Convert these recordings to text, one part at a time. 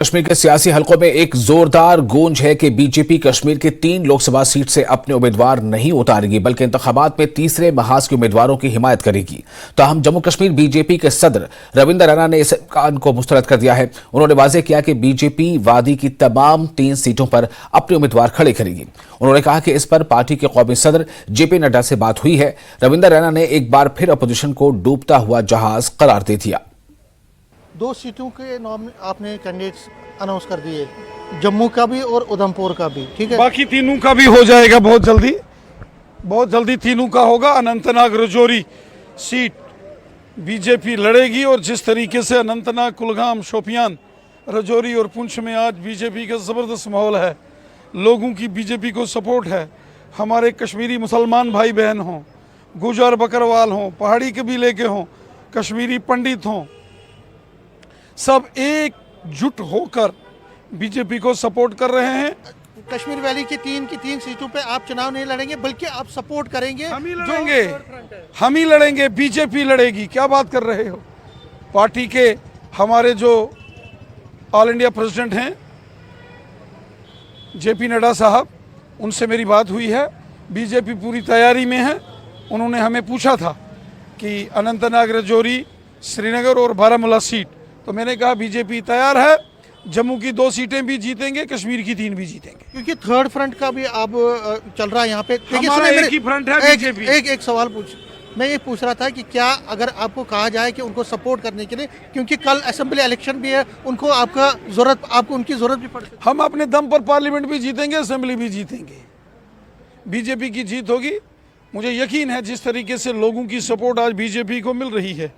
कश्मीर के सियासी हलकों में एक जोरदार गूंज है कि बीजेपी कश्मीर के 3 लोकसभा सीट से अपने उम्मीदवार नहीं उतारेगी बल्कि इंतखाबात में तीसरे महाज के उम्मीदवारों की हिमायत करेगी। तो हम जम्मू कश्मीर बीजेपी के सदर रविंदर रैना ने इस इम्कान को मुस्तरद कर दिया है। उन्होंने वाजे किया कि बीजेपी वादी की तमाम 3 सीटों पर अपने उम्मीदवार खड़े करेगी। उन्होंने कहा कि इस पर पार्टी के कौमी सदर जेपी नड्डा से बात हुई है। रविंदर रैना ने एक बार फिर अपोजिशन को डूबता हुआ जहाज करार दे दिया। 2 सीटों के नाम आपने कैंडिडेट्स अनाउंस कर दिए, जम्मू का भी और उधमपुर का भी, ठीक है। बाकी तीनों का भी हो जाएगा बहुत जल्दी तीनों का होगा। अनंतनाग रजौरी सीट बीजेपी लड़ेगी और जिस तरीके से अनंतनाग, कुलगाम, शोपियान, रजौरी और पुंछ में आज बीजेपी का ज़बरदस्त माहौल है, लोगों की बीजेपी को सपोर्ट है। हमारे कश्मीरी मुसलमान भाई बहन हों, गुजर बकरवाल हों, पहाड़ी कबीले के हों, कश्मीरी पंडित हों, सब एकजुट होकर बीजेपी को सपोर्ट कर रहे हैं। कश्मीर वैली की 3 सीटों पे आप चुनाव नहीं लड़ेंगे बल्कि आप सपोर्ट करेंगे। हम ही लड़ेंगे, बीजेपी लड़ेगी। क्या बात कर रहे हो? पार्टी के हमारे जो ऑल इंडिया प्रेसिडेंट हैं जेपी नड्डा साहब, उनसे मेरी बात हुई है। बीजेपी पूरी तैयारी में है। उन्होंने हमें पूछा था कि अनंतनाग, रजौरी, श्रीनगर और बारामूला सीट, तो मैंने कहा बीजेपी तैयार है। जम्मू की 2 सीटें भी जीतेंगे, कश्मीर की 3 भी जीतेंगे, क्योंकि थर्ड फ्रंट का भी अब चल रहा है यहाँ पे। हमारा एक ही फ्रंट है बीजेपी। एक सवाल मैं ये पूछ रहा था कि क्या अगर आपको कहा जाए कि उनको सपोर्ट करने के लिए, क्योंकि कल असेंबली इलेक्शन भी है, आपको उनकी जरूरत भी पड़ सकती है। हम अपने दम पर पार्लियामेंट भी जीतेंगे, असेंबली भी जीतेंगे, बीजेपी की जीत होगी। मुझे यकीन है जिस तरीके से लोगों की सपोर्ट आज बीजेपी को मिल रही है,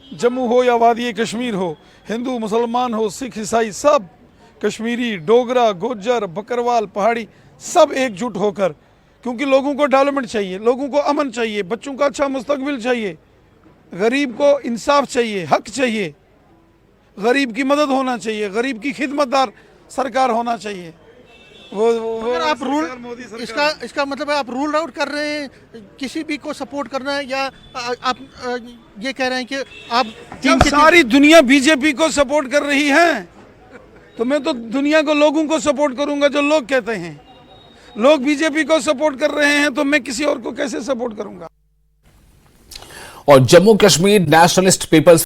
जम्मू हो या वादी कश्मीर हो, हिंदू मुसलमान हो, सिख ईसाई, सब कश्मीरी, डोगरा, गुज्जर, बकरवाल, पहाड़ी, सब एकजुट होकर, क्योंकि लोगों को डेवलपमेंट चाहिए, लोगों को अमन चाहिए, बच्चों का अच्छा मुस्तकबिल चाहिए, गरीब को इंसाफ चाहिए, हक चाहिए, गरीब की मदद होना चाहिए, गरीब की खिदमतदार सरकार होना चाहिए। अगर आप इसका मतलब है आप रूल आउट कर रहे हैं किसी भी को सपोर्ट करना है, या आप ये कह रहे हैं कि आप जब सारी दुनिया बीजेपी को सपोर्ट कर रही है तो मैं तो दुनिया को, लोगों को सपोर्ट करूंगा। जो लोग कहते हैं लोग बीजेपी को सपोर्ट कर रहे हैं, तो मैं किसी और को कैसे सपोर्ट करूंगा? और जम्मू कश्मीर नेशनलिस्ट पीपल्स